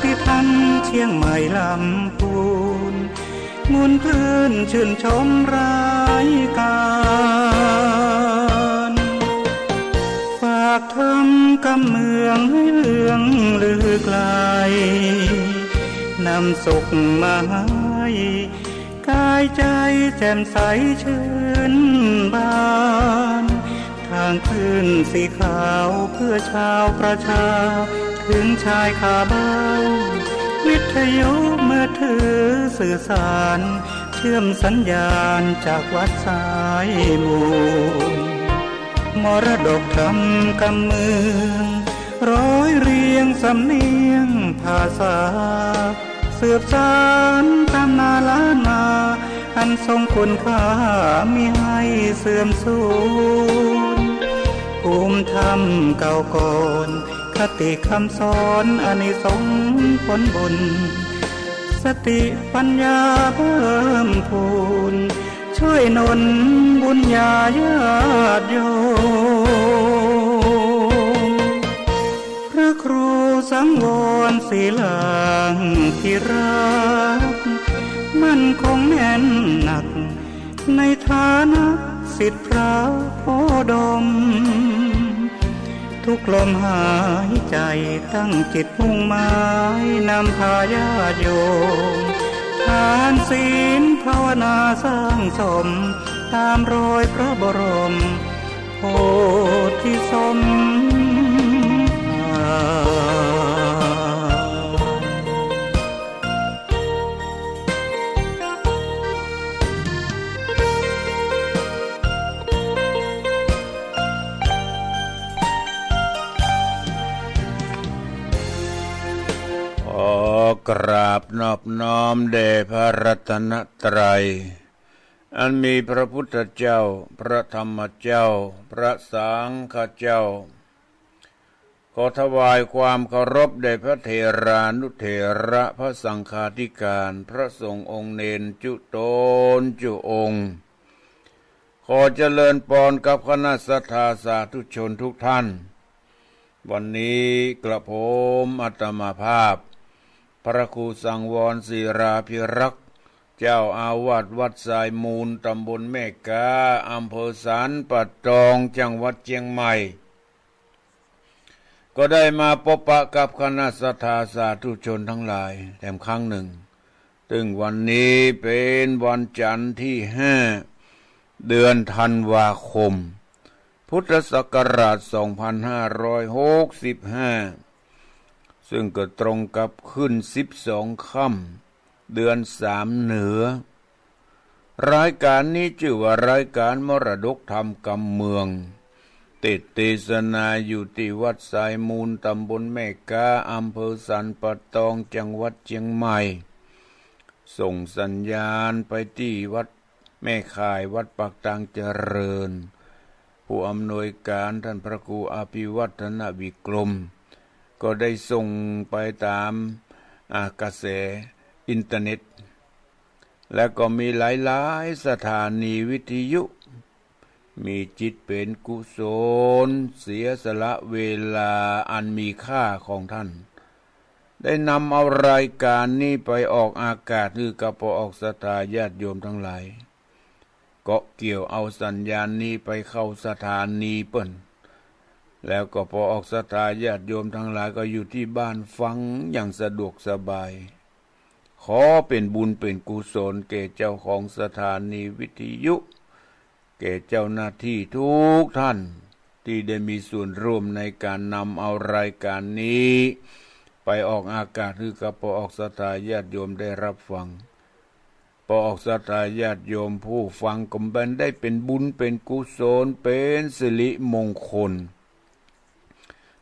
ที่ทันเชียงใหม่ลำพูนงุนคลื่นชื่นชมรายการฝากทำกำเมืองให้เลืองลือไกลนำสุขมาให้กายใจแจ่มใสชื่นบานทางขึ้นสีขาวเพื่อชาวประชาถึงชายคาบ้านวิทยุมือถือสื่อสารเชื่อมสัญญาณจากวัดสายมูลมรดกธรรมกำเมืองร้อยเรียงสำเนียงภาษาสืบสานตำนานล้านนาอันทรงคุณค่ามิให้เสื่อมสูญภูมิธรรมเก่าก่อนคติคำสอนอานิสงส์ผลบุญสติปัญญาเพิ่มพูนช่วยหนุนบุญญาญาติโยมพระครูสังวรศิลางที่รักมั่นคงแน่นหนักในฐานะศิษย์พระโพดมทุกลมหายใจตั้งจิตมุ่งหมายนำพาญาติโยมทานศีลภาวนาสร้างสมตามรอยพระบรมโพธิสมภกราบนอบน้อมแด่พระรัตนตรัยอันมีพระพุทธเจ้าพระธรรมเจ้าพระสังฆเจ้าขอถวายความเคารพแด่พระเถรานุเถระพระสังฆาธิการพระสงฆ์องค์เณรจุตนจุองค์ขอเจริญพรกับคณะสัทธาสาธุชนทุกท่านวันนี้กระผมอาตมาภาพพระครูสังวรศิราภิรักษ์เจ้าอาวาสวัดสายมูลตำบลแม่กาอำเภอสานป่าตองจังหวัดเชียงใหม่ก็ได้มาพบปะกับคณะสัทธาสาธุชนทั้งหลายแถมครั้งหนึ่งซึ่งวันนี้เป็นวันจันทร์ที่5 เดือนธันวาคมพุทธศักราช 2565ซึ่งก็ตรงกับขึ้น12 ค่ำเดือน3เหนือรายการนี้ชื่อว่ารายการมรดกธรรมกำเมืองเทศนาอยู่ที่วัดสายมูลตำบลแม่กาอำเภอสันป่าตองจังหวัดเชียงใหม่ส่งสัญญาณไปที่วัดแม่ข่ายวัดปากตางเจริญผู้อำนวยการท่านพระครูอภิวัฒนวิกรมก็ได้ส่งไปตามกระแสอินเทอร์เน็ตและก็มีหลายๆสถานีวิทยุมีจิตเป็นกุศลเสียสละเวลาอันมีค่าของท่านได้นำเอารายการนี้ไปออกอากาศคือกับพอออกศรัทธาญาติโยมทั้งหลายก็เกี่ยวเอาสัญญาณนี้ไปเข้าสถานีเปิ้นแล้วก็พอออกศรัทธาญาติโยมทั้งหลายก็อยู่ที่บ้านฟังอย่างสะดวกสบายขอเป็นบุญเป็นกุศลแก่เจ้าของสถานีวิทยุแก่เจ้าหน้าที่ทุกท่านที่ได้มีส่วนร่วมในการนำเอารายการนี้ไปออกอากาศคือกับพอออกศรัทธาญาติโยมได้รับฟังพอออกศรัทธาญาติโยมผู้ฟังก็บันได้เป็นบุญเป็นกุศลเป็นสิริมงคล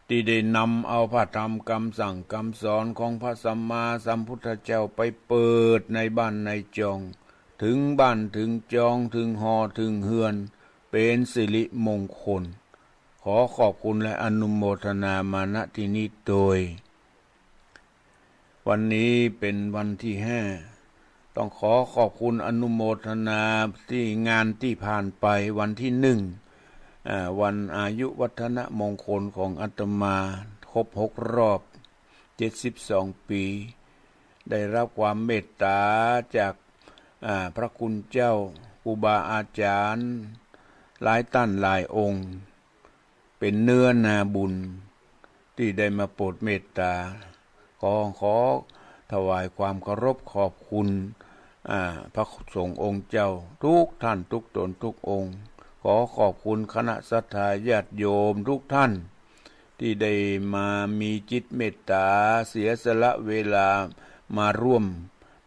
ที่ได้นำเอาพระธรรมคำสั่งคำสอนของพระสัมมาสัมพุทธเจ้าไปเปิดในบ้านในจองถึงบ้านถึงจองถึงหอถึงเฮือนเป็นสิริมงคลขอขอบคุณและอนุโมทนามาณที่นี้โดยวันนี้เป็นวันที่5ต้องขอขอบคุณอนุโมทนาที่งานที่ผ่านไปวันที่1วันอายุวัฒนมงคลของอาตมาครบ6 รอบ 72 ปีได้รับความเมตตาจากพระคุณเจ้าครูบาอาจารย์หลายท่านหลายองค์เป็นเนื้อนาบุญที่ได้มาโปรดเมตตาขอถวายความเคารพขอบคุณพระสงฆ์องค์เจ้าทุกท่านทุกตนทุกองค์ขอขอบคุณคณะศรัทธาญาติโยมทุกท่านที่ได้มามีจิตเมตตาเสียสละเวลามาร่วม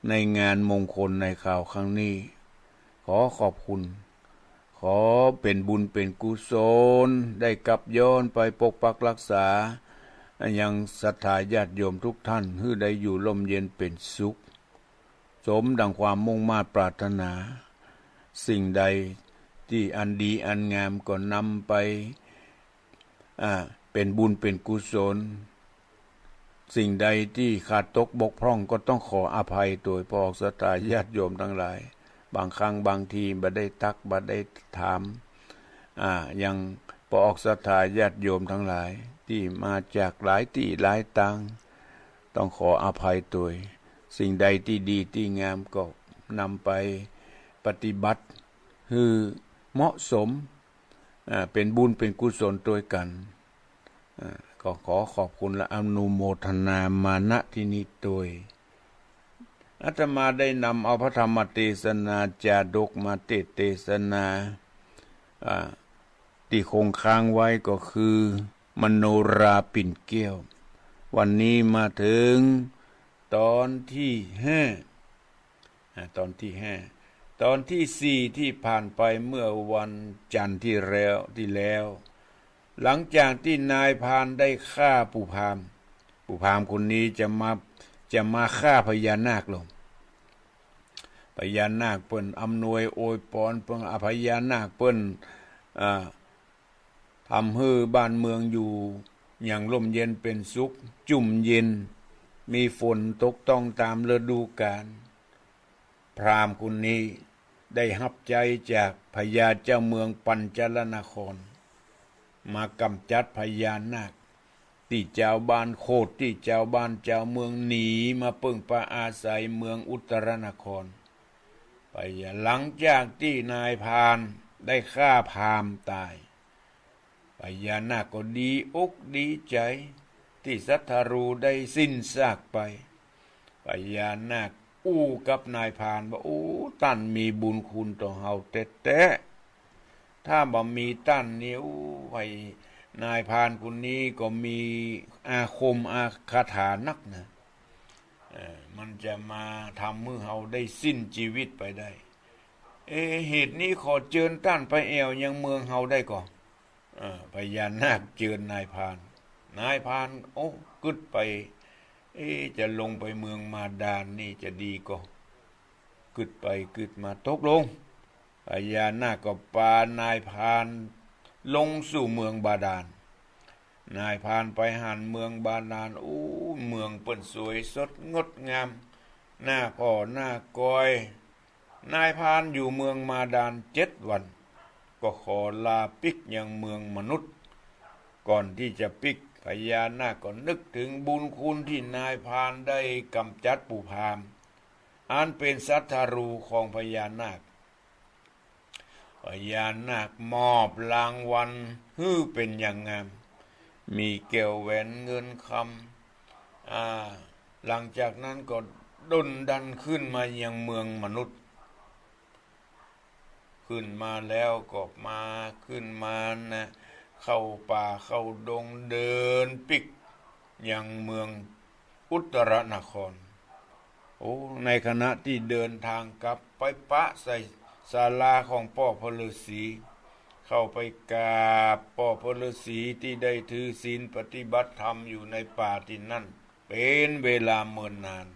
ในงานมงคลในข่าวครั้งนี้ขอขอบคุณขอเป็นบุญเป็นกุศลได้กลับย้อนไปปกปักรักษายังศรัทธาญาติโยมทุกท่านให้ได้อยู่ร่มเย็นเป็นสุขสมดังความมุ่งมา่ปรารถนาสิ่งใดที่อันดีอันงามก็นำไปเป็นบุญเป็นกุศลสิ่งใดที่ขาดตกบกพร่องก็ต้องขออภัยโดยพ่อศรัทธาญาติโยมทั้งหลายบางครั้งบางทีบ่ได้ตักบ่ได้ถามยังพ่อศรัทธาญาติโยมทั้งหลายที่มาจากหลายที่หลายทางต้องขออภัยโดยสิ่งใดที่ดีที่งามก็นำไปปฏิบัติให้เหมาะสมเป็นบุญเป็นกุศลด้วยกันก็ขอขอบคุณและอนุโมทนามาณที่นี้โดยอาตมาได้นำเอาพระธรรมเทศนาจาดกมาเทศนาที่คงค้างไว้ก็คือมโนราปิ่นเกลี้ยววันนี้มาถึงตอนที่5ตอนที่4ที่ผ่านไปเมื่อวันจันทร์ที่แล้วหลังจากที่นายพรานได้ฆ่าปู่พราหมณ์คนนี้จะมาฆ่าพญานาคลงพญานาคเปิ้นอำนวยอวยพรเปิ้นพญานาคเปิ้นทำให้บ้านเมืองอยู่อย่างร่มเย็นเป็นสุขจุ่มเย็นมีฝนตกต้องตามฤดูกาลพราหมณ์คนนี้ได้รับใจจากพญาเจ้าเมืองปัญจลนครมากำจัดพญานาคที่เจ้าบ้านโคตรที่เจ้าบ้านเจ้าเมืองหนีมาพึ่งพาอาศัยเมืองอุตรนครไปหลังจากที่นายพรานได้ฆ่าพราหมณ์ตายพญานาคก็ดีอกดีใจที่สัทธารูได้สิ้นซากไปพญานาคอู้กับนายพรานว่าโอ้ท่านมีบุญคุณต่อเฮาแท้ๆถ้าบ่มีท่านนี่ไว้นายพรานคนนี้ก็มีอาคมอาคาถานักนะมันจะมาทำให้เฮาได้สิ้นชีวิตไปได้เหตุนี้ขอเชิญท่านไปแอวยังเมืองเฮาได้ก่อนพญานาคเชิญนายพรานโอ้กึดไปจะลงไปเมืองมาดานนี่จะดีก็กึดไปกึดมาตกลงพญานาคก็พานายพรานลงสู่เมืองบาดาลนายพรานไปหันเมืองบาดาลโอ้เมืองเปิ้นสวยสดงดงามหน้าพ่อหน้ากอยนายพรานอยู่เมืองมาดาล7 วันก็ขอลาปิกยังเมืองมนุษย์ก่อนที่จะปิกพญานาคก็นึกถึงบุญคุณที่นายพรานได้กำจัดปู่พราหมณ์อันเป็นสัทธารูของพญานาคพญานาคมอบรางวัลฮื้อเป็นอย่างงามมีแก้วแหวนเงินคำหลังจากนั้นก็ดลดันขึ้นมายังเมืองมนุษย์ขึ้นมาแล้วก็ขึ้นมานะเข้าป่าเข้าดงเดินปิกยังเมืองอุตรนครในขณะที่เดินทางกลับไปปะใส่ศาลาของพ่อพระฤาษีเข้าไปกราบพ่อพระฤาษีที่ได้ถือศีลปฏิบัติธรรมอยู่ในป่าที่นั่นเป็นเวลาเนิ่นนาน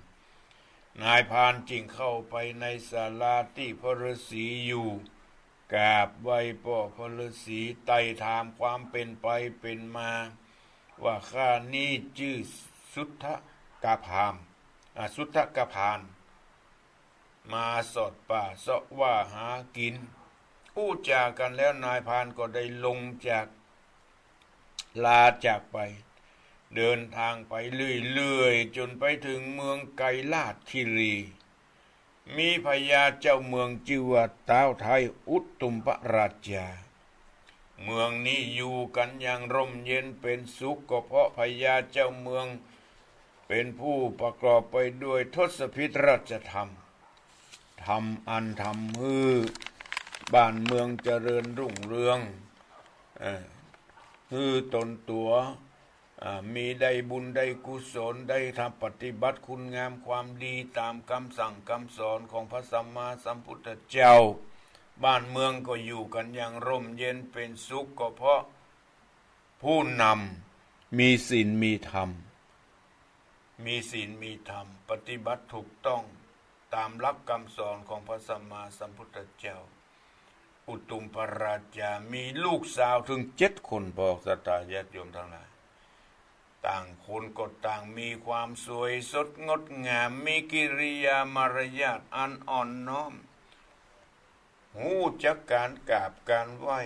นายพรานจึงเข้าไปในศาลาที่พระฤาษีอยู่กราบไหว้พ่อพระฤาษีไต่ถามความเป็นไปเป็นมาว่าข้านี้ชื่อสุทธกพามสุทธกพานมาสอดป่าเสาะว่าหากินอู้จากันแล้วนายพรานก็ได้ลงจากลาจากไป เดินทางไปเรื่อยๆจนไปถึงเมืองไกรลาชคีรี มีพญาเจ้าเมืองชื่อว่าท้าวไทยอุตตุมพราชาเมืองนี้อยู่กันอย่างร่มเย็นเป็นสุขก็เพราะพญาเจ้าเมืองเป็นผู้ประกอบไปด้วยทศพิธราชธรรมทำอันทำฮือบ้านเมืองเจริญรุ่งเรืองฮือตนตัวมีได้บุญได้กุศลได้ทำปฏิบัติคุณงามความดีตามคำสั่งคำสอนของพระสัมมาสัมพุทธเจ้าบ้านเมืองก็อยู่กันอย่างร่มเย็นเป็นสุขก็เพราะผู้นำมีศีลมีธรรมมีศีลมีธรรมปฏิบัติถูกต้องตามหลักคำสอนของพระสัมมาสัมพุทธเจ้าอุตุมพราชามีลูกสาวถึง7 คนบอกศรัทธาญาติโยมทั้งหลายต่างคนก็ต่างมีความสวยสดงดงามมีกิริยามารยาทอันอ่อนน้อมหูจักการกราบการไหว้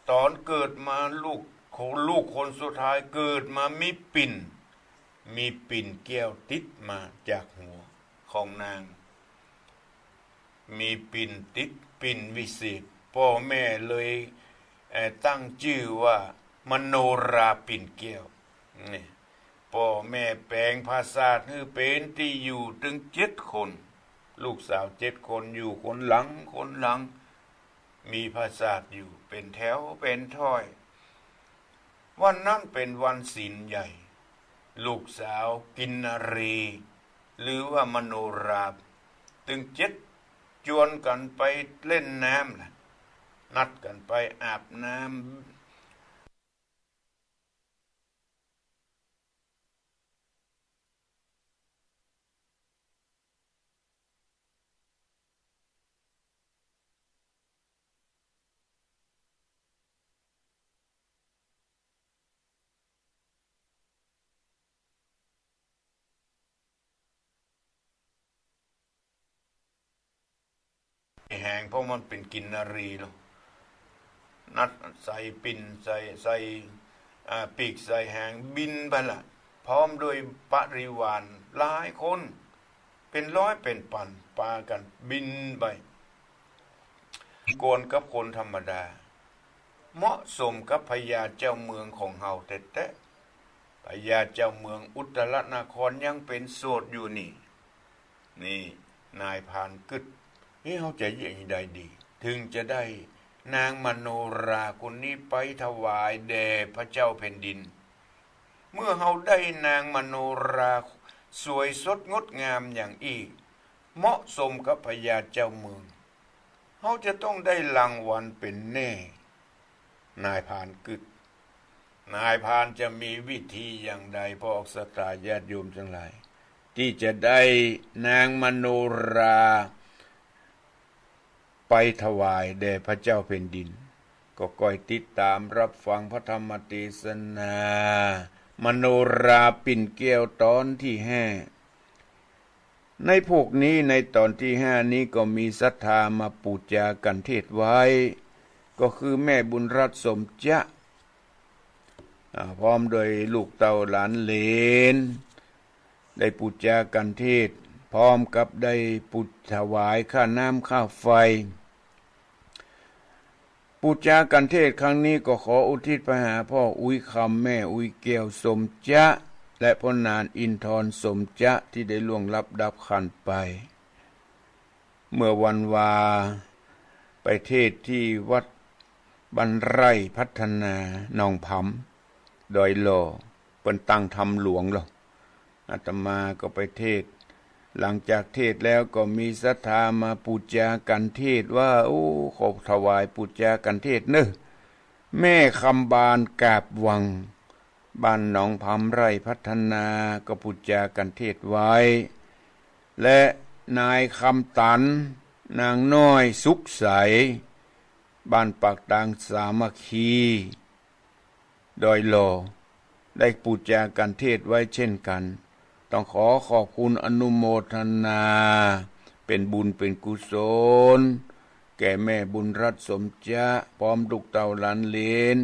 ตอนเกิดมาลูกคนสุดท้ายเกิดมามีปิ่นแก้วติดมาจากหัวของนางมีปิ่นติดปิ่นวิเศษพ่อแม่เลยตั้งชื่อว่ามโนราปิ่นแก้วนี่พ่อแม่แปลงภาษาให้เป็นที่อยู่ถึง7 คนลูกสาว7 คนอยู่คนหลังมีภาษาอยู่เป็นแถวเป็นถ้อยวันนั้นเป็นวันศีลใหญ่ลูกสาวกินนรีหรือว่ามโนราถึง7 จวนกันไปเล่นน้ำนะนัดกันไปอาบน้ำแหงเพราะมันเป็นกินนารีเนาะนัดใส่ปิ่นใส่ปีกใส่แหงบินไปละพร้อมด้วยปริวารหลายคนเป็นร้อยเป็นพันปากันบินไปโกนกับคนธรรมดาเหมาะสมกับพญาเจ้าเมืองของเฮาแต่พญาเจ้าเมืองอุตรนครยังเป็นโสดอยู่นี่นายพานกึดเขาจะยังไงดีถึงจะได้นางมโนราคนนี้ไปถวายแด่พระเจ้าแผ่นดินเมื่อเขาได้นางมโนราสวยสดงดงามอย่างอีกเหมาะสมกับพญาเจ้าเมืองเขาจะต้องได้รางวัลเป็นแน่นายพานกึดนายพานจะมีวิธีอย่างใดพอศรัทธาญาติโยมทั้งหลายที่จะได้นางมโนราไปถวายแด่พระเจ้าแผ่นดินก็คอยติดตามรับฟังพระธรรมเทศนามโนราปิ่นแก้วตอนที่5ในพวกนี้ในตอนที่5นี้ก็มีศรัทธามาปูจากันเทศไว้ก็คือแม่บุญรัตน์สมจ๊ะพร้อมโดยลูกเต่าหลานเหลนได้ปูจากันเทศพร้อมกับได้ปุถถวายค่าน้ำค่าไฟปูจากันเทศครั้งนี้ก็ขออุทิศไปหาพ่ออุ้ยคำแม่อุ้ยแก้วสมจ๊ะและพ่อนานอินทรสมจ๊ะที่ได้ล่วงลับดับขันไปเมื่อวันวาไปเทศที่วัดบันไร่พัฒนาหนองผำดอยหล่อเป็นตั้งธรรมหลวงหรออาตมาก็ไปเทศหลังจากเทศแล้วก็มีศรัทธามาปูจากันเทศว่าขอถวายปูจากันเทศเนอะแม่คำบานกาบวังบ้านหนองผำไร่พัฒนาก็ปูจากันเทศไว้และนายคำตันนางน้อยสุขใสบ้านปากตางสามัคคีดอยหล่อได้ปูจากันเทศไว้เช่นกันต้องขอขอบคุณอนุโมทนาเป็นบุญเป็นกุศลแก่แม่บุญรัตน์สมจ๊ะพร้อมลูกเต่าหลานเหลน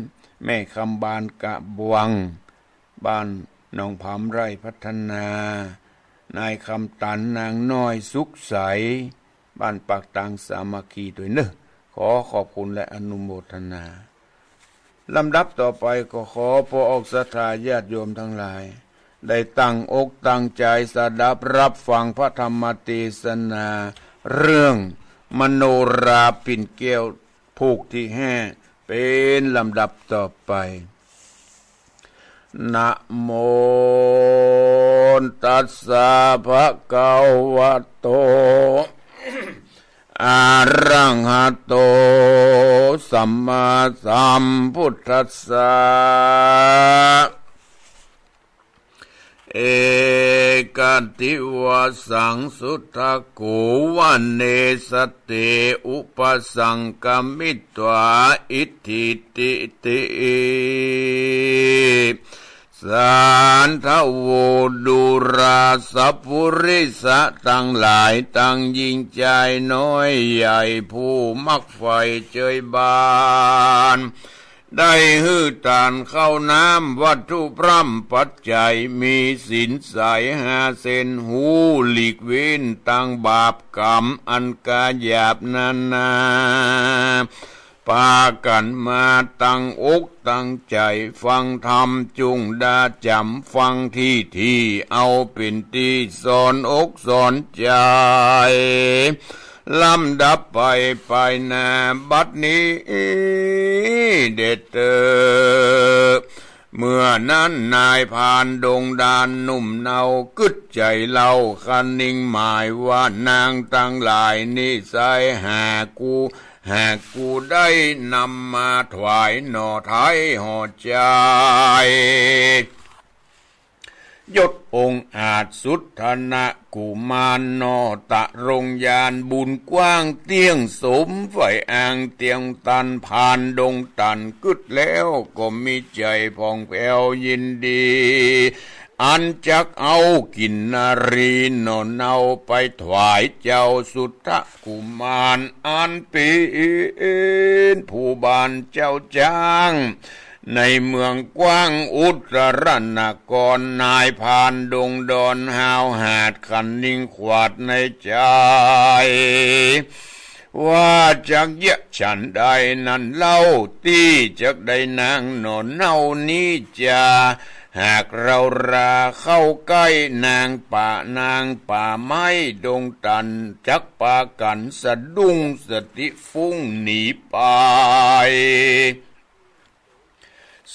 แม่คำบานกะบวัง บ้านหนองผามไร่พัฒนานายคำตันนางน้อยสุขใสบ้านปากตางสามัคคีด้วยเนอะขอขอบคุณและอนุโมทนาลำดับต่อไปก็ขอพระออกศรัทธาญาติโยมทั้งหลายได้ตั้งอกตั้งใจสดับรับฟังพระธรรมเทศนาเรื่องมโนราปิ่นแก้วผูกที่แห่เป็นลำดับต่อไปนะโมตัสสะภะคะวะโตอะระหะโตสัมมาสัมพุทธัสสะเอกันติวะสังสุทธโกวันเนสเตอุปสังกมิตวาอิทธิติติสันทโวดุราสัพพุริสะทั้งหลายตั้งยิ่งใจน้อยใหญ่ผู้มักไฟเจยบานได้ฮื้อตานเข้าน้ำวัตถุพร่ำปัจจัยมีสินใส5 เซนหูหลีกเว้นตั้งบาปกรรมอันกาหยาบนานาพากันมาตั้งอกตั้งใจฟังธรรมจุงดาจำฟังที่เอาเป็นที่สอนอกสอนใจลำดับไปนาบัดนี้เด็ดเตอเมื่อนั้นนายพานดงดานหนุ่มเนากึดใจเล่าคันนิ่งหมายว่านางตั้งหลายนิสัยหากกูได้นำมาถวายหน่อไทยห่อใจยศองค์อาจสุทธนะกุมารนอตะรงยานบุญกว้างเตียงสมไฟอ่างเตียงตันผ่านดงตันกึดแล้วก็มีใจผ่องแผ้วยินดีอันจักเอากินนารีนอนเอาไปถวายเจ้าสุทธกุมารอันเป็นผู้บานเจ้าจ้างในเมืองกว้างอุตรนครนายพานดงดอนหาวหาดคันนิ่งขวาดในใจว่าจักยะฉันใดนั้นเล่าที่จักได้นางนอนเน่านี้จะหากเราราเข้าใกล้นางป่าไม้ดงตันจักปากันสะดุ้งสติฟุ้งหนีไป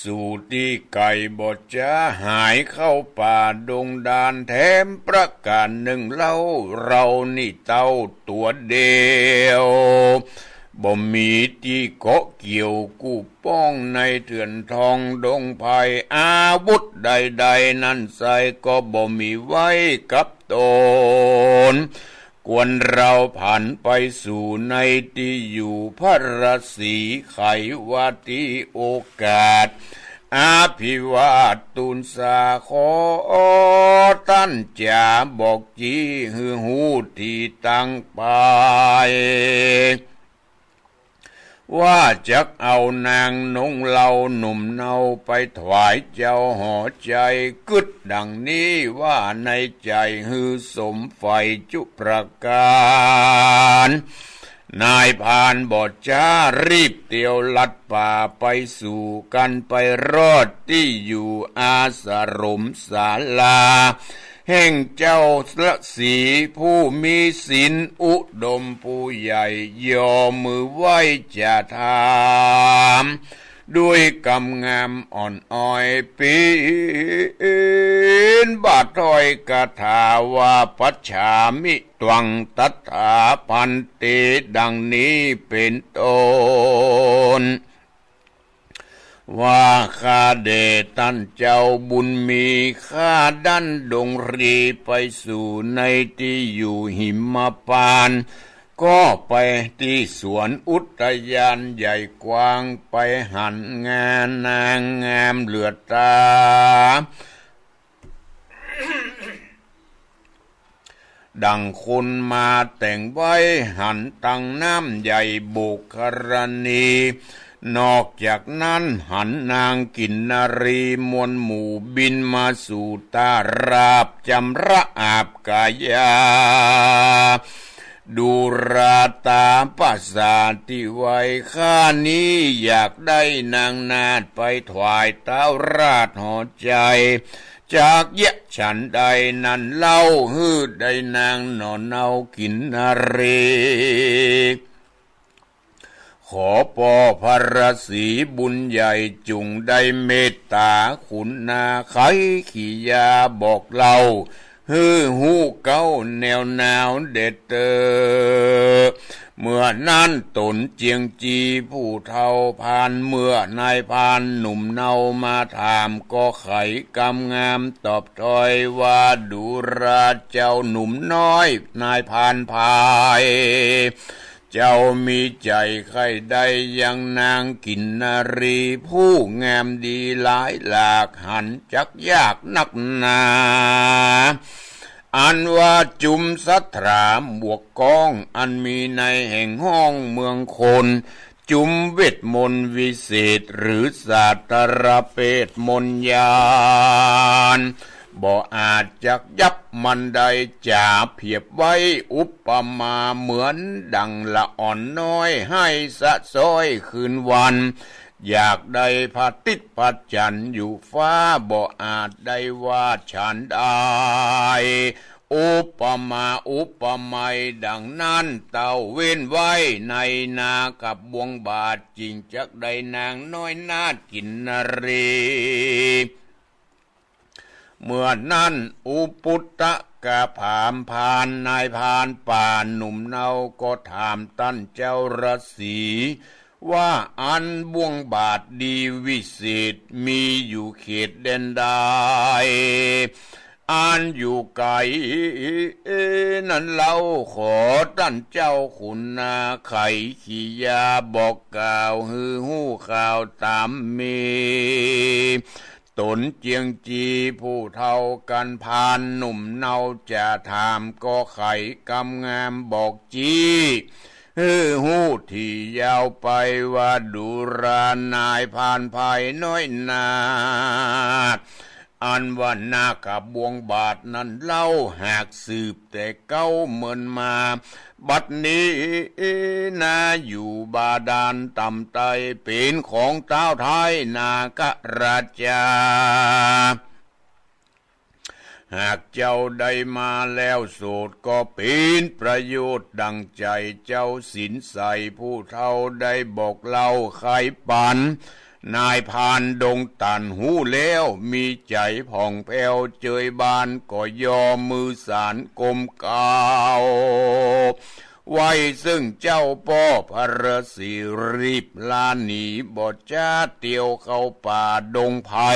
สู่ที่ไก่บดจะหายเข้าป่าดงดานแถมประการหนึ่งเล่าเรานี่เต้าตัวเดียวบ่มีที่เกาะเกี่ยวกู้ป้องในเถื่อนทองดงไผ่อาวุธใดๆนั้นใส่ก็บ่มีไว้กับตนกวนเราผ่านไปสู่ในที่อยู่พระราศีไขว่าที่โอกาสอาภิวาทตุนสาขอตั้นจ่าบอกจีหือหูที่ตั้งไปว่าจักเอานางนงเหล่าหนุ่มเนาไปถวายเจ้าหอใจกึดดังนี้ว่าในใจฮือสมไฟจุประการนายพานบอดจ้ารีบเตียวลัดป่าไปสู่กันไปรอดที่อยู่อาสรมศาลาแห่งเจ้าละสีผู้มีศีลอุดมผู้ใหญ่ยอมือไหว้จะถามด้วยกำงามอ่อนอ้อยปีนบาทถอยกถาว่าปัจฉามิตวังตัทธาพันเตดังนี้เป็นต้นว่าข้าเดตันเจ้าบุญมีข้าดันดงรีไปสู่ในที่อยู่หิมพานต์ก็ไปที่สวนอุทยานใหญ่กว้างไปหันงานนางงามเหลือตาดังคนมาแต่งไว้หันตั้งน้ำใหญ่โบกครณี นอกจากนั้นหันนางกินนารีมวลหมู่บินมาสู่ตาราบจำระอาบกายาดูราตาปัสสาติไว้ข้านี้อยากได้นางนาฏไปถวายเต้าราชหอใจจากยะฉันใดนั้นเล่าฮือได้นางนอนเนากินนารีขอปอพระศรีบุญใหญ่จุงได้เมตตาขุนนาไขขียาบอกเล่าฮือหูเก้าแนวหนาวเด็ดเตอเมื่อนั้นตนเจียงจีผู้เท่าพานเมื่อนายพานหนุ่มเนามาถามก็ไขกำงามตอบถอยว่าดูราเจ้าหนุ่มน้อยนายพานพายเจ้ามีใจใครได้ยังนางกินนารีผู้งามดีหลายหลากหันจักยากนักหนาอันว่าจุมสัทธามบวกกองอันมีในแห่งห้องเมืองคนจุมเวทมนต์วิเศษหรือศาสตรเปตมนต์ญาณบ่อาจจักยับมันใดจ่าเพียบไว้อุปมาเหมือนดังละอ่อนน้อยให้สะซ้อยคืนวันอยากได้พระติดพระจันทร์อยู่ฟ้าบ่อาจได้ว่าฉันได้อุปมาอุปไมยดังนั้นเต่าเว้นไว้ในนากับบวงบาทจริงจักได้นางน้อยนาฏกินนารีเมื่อนั้นอุปุตตะกะผามพานนายพานป่าหนุ่มเนาก็ถามตั้นเจ้าราศีว่าอันบ่วงบาทดีวิเศษมีอยู่เขตแดนใดอันอยู่ไกลนั้นเล่าขอตั้นเจ้าขุนนาไขขียาบอกกล่าวฮือหู้ข่าวตามมีตนเจียงจีผู้เท่ากันพานหนุ่มเนาจะถามก็ไขกำงามบอกจีหูที่ยาวไปว่าดูรานายพานภายน้อยนาอันว่านากับบวงบาทนั้นเล่าหากสืบแต่เก้าเหมือนมาบัดนี้นาอยู่บาดาลต่ำไตเป็นของเต้าไทยนากราชาหากเจ้าได้มาแล้วโสดก็เป็นประโยชน์ดังใจเจ้าสินใสผู้เท่าได้บอกเล่าไขปันนายพานดงตันหูแล้วมีใจผ่องแผ้วเจยบานก็ยอมมือสารกลมเก่าไว้ซึ่งเจ้าป้อพระศิรีบลาหนีบอดจ้าเตียวเข้าป่าดงไผ่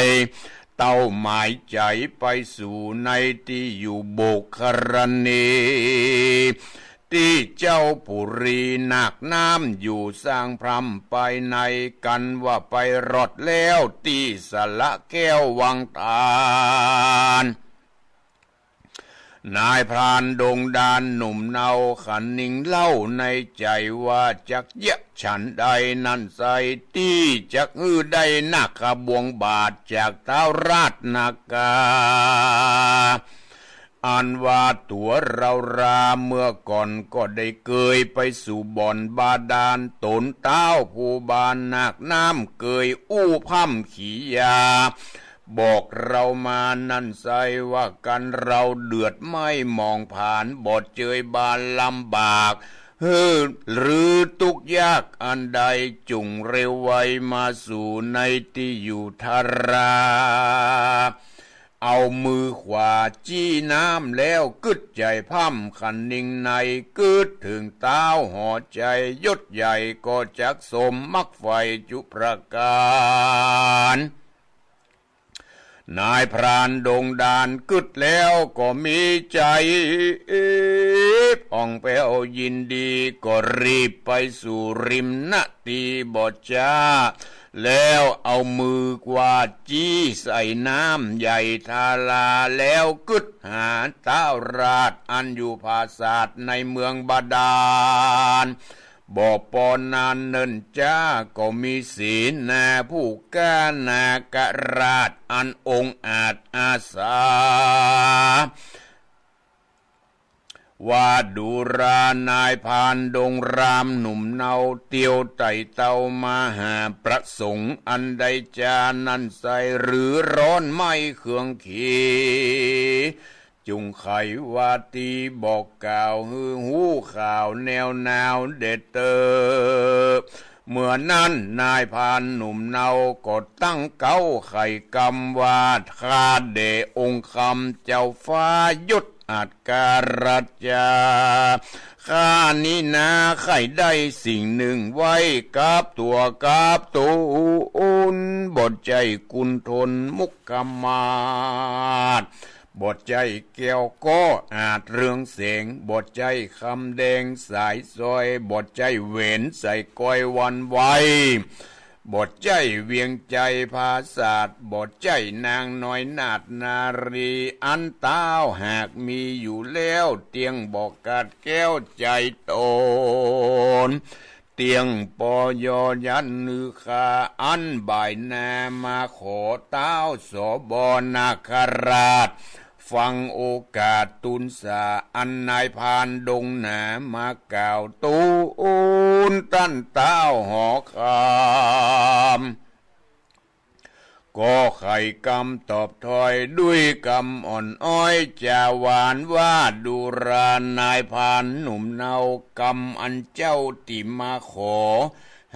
เต้าหมายใจไปสู่ในที่อยู่โบกครณีที่เจ้าปุรีนักน้ำอยู่สร้างพรำไปในกันว่าไปรอดแล้วที่สละแก้ววังตาลนายพรานดงดานหนุ่มเนาขันนิ่งเล่าในใจว่าจักเยะฉันใดนั่นใส่ที่จักได้นักขบวงบาทจากเท้าราชนากาอันว่าตัวเราราเมื่อก่อนก็ได้เกยไปสู่บ่อนบาดาลตนเต้าผู้บานนักน้ำเกยอู้พั่มขี่ยาบอกเรามานั่นใส่ว่ากันเราเดือดไม่มองผ่านบอดเจยบานลำบากหรือทุกยากอันใดจุงเร็วไวมาสู่ในที่อยู่ทาราเอามือขวาจี้น้ำแล้วกึดใจพั่มขันนิ่งในกึดถึงเต้าห่อใจยศใหญ่ก็จักสมมักไฟจุประการนายพรานดงดานกึดแล้วก็มีใจผ่องแผ้วยินดีก็รีบไปสู่ริมนาทีบอดจ้าแล้วเอามือกวาดจี้ใส่น้ำใหญ่ทาลาแล้วกึดหาเต้าราชอันอยู่ภาษาทในเมืองบาดาล บ่ปอนนานเนินจ้าก็มีศีลนาผู้กล้านากราชอันองอาจอาสาว่าดูรานายพานดงรามหนุ่มเนาเตียวไต่เต้ามาหาประสงค์อันใดจานั้นใสหรือร้อนไม่เคืองขีจุงไขว่าตีบอกกล่าวฮือหูข่าวแนวนาวเด็ดเตอเมื่อนั้นนายพานหนุ่มเนาก็ตั้งเก้าไข่กำว่าคาเดองค์คำเจ้าฟ้ายุดอาจการจาข้านี้นาไข่ได้สิ่งหนึ่งไว้กับตัวกับตูนบทใจกุนทนมุกกมาศบทใจแก้วก็อาจเรื่องเสียงบทใจคำแดงสายซอยบทใจเวนใส่ก้อยวันไว้บทใจเวียงใจภาษาดบทใจนางน้อยนาดนารีอันเต้าหากมีอยู่แล้วเตียงบอกกาดแก้วใจโตนเตียงปอยอยันนึคาอันบ่ายนามาขอเต้าสบนาคราชฟังโอกาสตุนสาอันนายพานดงหนามากล่าวตูนตั้นเต้าหอคามก็ไข่กำตอบถอยด้วยกำอ่อนอ้อยจะหวานว่าดูรานายพานหนุ่มเนากำอันเจ้าติมาขอ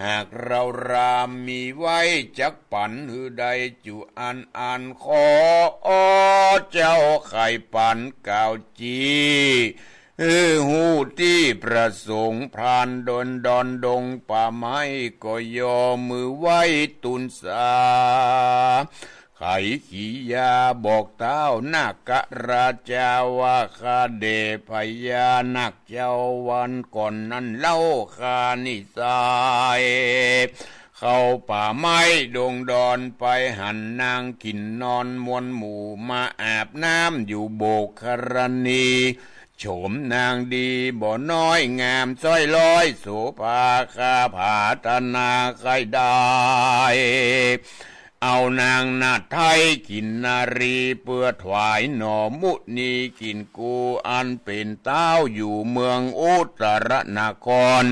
หากเรารามมีไว้จักปันหือใดจุอันขอเจ้าไข่ปันกาวจีหูที่ประสงค์พรานดอนดงป่าไม้ก็ยอมือไว้ตุนสาไขขียาบอกเต้านาคราชาว่าข้าเดพญานาคเจ้าวันก่อนนั้นเล่าข้านิสายเข้าป่าไม้ดงดอนไปหันนางกินนอนมวนหมู่มาอาบน้ำอยู่โบกครณีโฉมนางดีบ่น้อยงามซ้อยลอยโสภาคาผาตนาใครได้เอานางนาไทยกินนารีเพื่อถวายหน่อมุนีกินกูอันเป็นเต้าอยู่เมืองอุตรนคร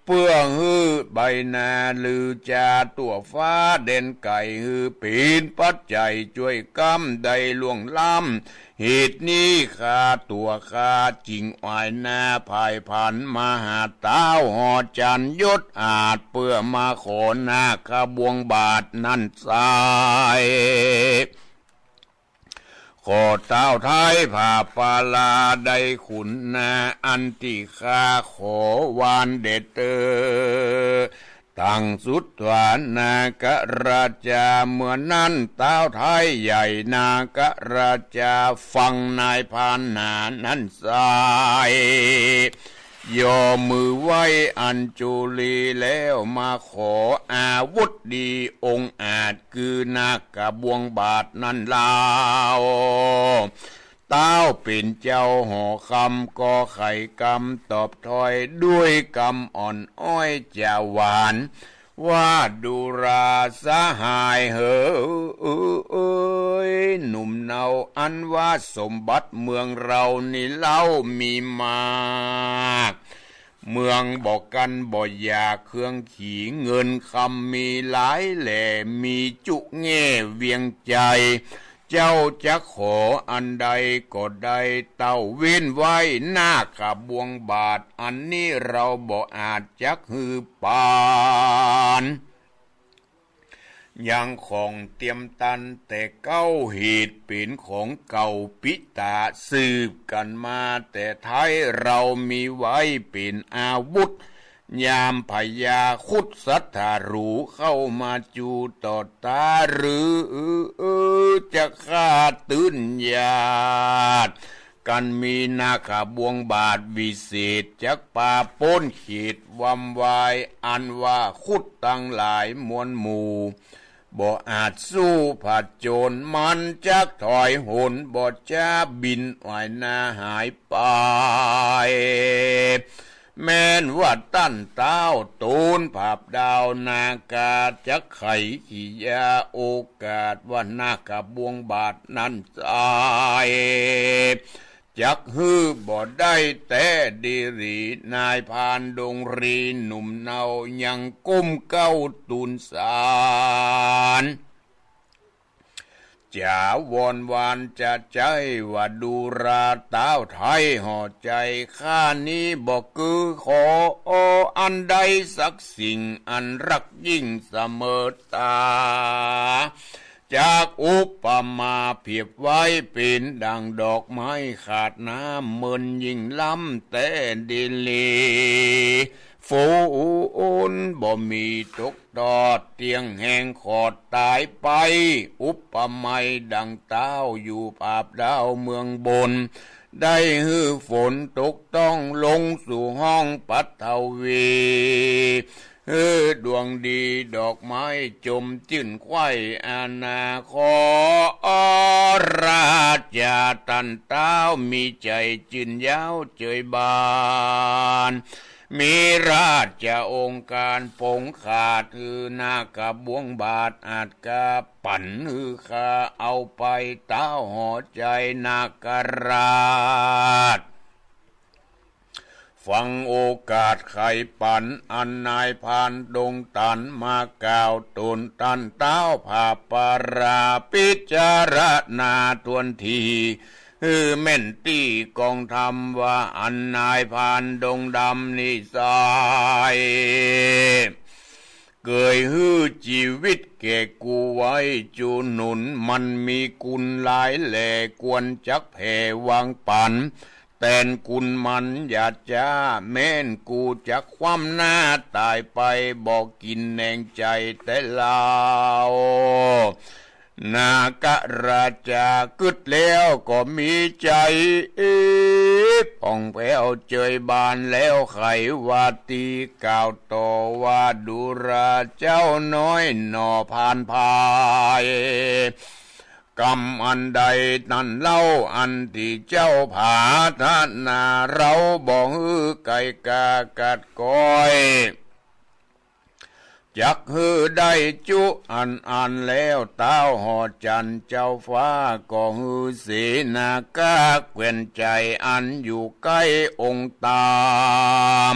เพื่อฮือใบนาลือจาตัวฟ้าเด่นไก่ฮือปีนปัจจัยช่วยกำได้ล่วงล้ำเหตุนี้ข้าตัวข้าจริงอ้อยนาภายพันมาหาเต้าหอจันยศอาจเพื่อมาขอนาคบวงบาทนั่นสายขอเต้าไทยผ่าปาลาได้ขุนนาอันติคาขอวานเด็ดเตอตั้งสุดวานนากราชาเมื่อนั้นเต้าไทยใหญ่นากราชาฟังนายพานนานั้นสายยอมือไว้อัญจุลีแล้วมาขออาวุธดีองค์อาจคือนาคบวงบาทนั่นลาวเต้าเป็นเจ้าหอคำก็ไข่กำตอบถอยด้วยกำอ่อนอ้อยจะหวานว่าดูราสหายเหยหนุ่มเนาอันว่าสมบัติเมืองเรานี่เล่ามีมากเมืองบอกกันบ่อยากเครื่องขี่เงินคำมีหลายแหล่มีจุแง่เวียงใจเจ้าจะขออันใดก็ได้เต้าเว้นไว้หน้าขับบวงบาทอันนี้เราบ่อาจจักฮือปานยังของเตรียมตันแต่เก้าเหตุเป็นของเก่าปิตาสืบกันมาแต่ไทยเรามีไว้เป็นอาวุธยามพญาคุดสัทธารูเข้ามาจูต่อตาหรือจะฆ่าตื้นญาติกันมีนาคบวงบาทวิเศษจักป่าป้นขีดวำวายอันว่าคุดตั้งหลายมวลหมู่บ่อาจสู้ผัดโจรมันจักถอยหนบ่จ้าบินไหวนาหายไป แม้นว่าตั้นเต้าตูนภาพดาวนากาจะไขขี้ยาโอกาสว่านาคาบวงบาทนั้นตายจักฮือบ่ได้แต่ดีรีนายพานดงรีหนุ่มเนายังก้มเก้าตูนสารจะวอนวานจะใจว่าดูราเต้าไทยห่อใจข้านี้บอกคือขออันใดสักสิ่งอันรักยิ่งเสมอตาจากอุปมาเพียบไว้เป็นดังดอกไม้ขาดน้ำเมินยิ่งล้ำแต่ดิลีฝูนบ่มีตกตอดเตียงแห่งขอดตายไปอุปมาดังเต้าอยู่ภาพดาวเมืองบนได้ฮือฝนตกต้องลงสู่ห้องปัทวีดวงดีดอกไม้จมจื่นไข่อาณาขอราชาตันเต้ามีใจจื่นยาวเจยบานมีราชองค์การปงขาดนาคาบวงบาทอาจกาปั่นข้าเอาไปเต้าห่อใจนาคราชฟังโอกาสไขปันอันนายพานดงตันมากล่าวตนตันเต้าภาปาราพิจารณาทวนทีแม่นตีกองทำว่าอันนายพานดงดำนิสัยเกยฮื้อชีวิตแก่กูไว้จูหนุนมันมีกุลหลายแหล่กวนจักแผ่วางปันแต่นกุลมันอย่าจ้าแม่นกูจะคว่ำหน้าตายไปบอกกินแหนงใจแต่ลาวนาคราชากึดแล้วก็มีใจป่องแผ้วเจยบานแล้วไขว่าตีกล่าวต่อว่าดูราเจ้าน้อยหน่อผ่านพายกรรมอันใดนั่นเล่าอันที่เจ้าผาทานาเราบอกไก่กากัดก้อยจักฮือได้จุอันแล้วเต้าหอจันเจ้าฟ้าก็ฮือเสนากาเกวียนใจอันอยู่ใกล้องค์ตาม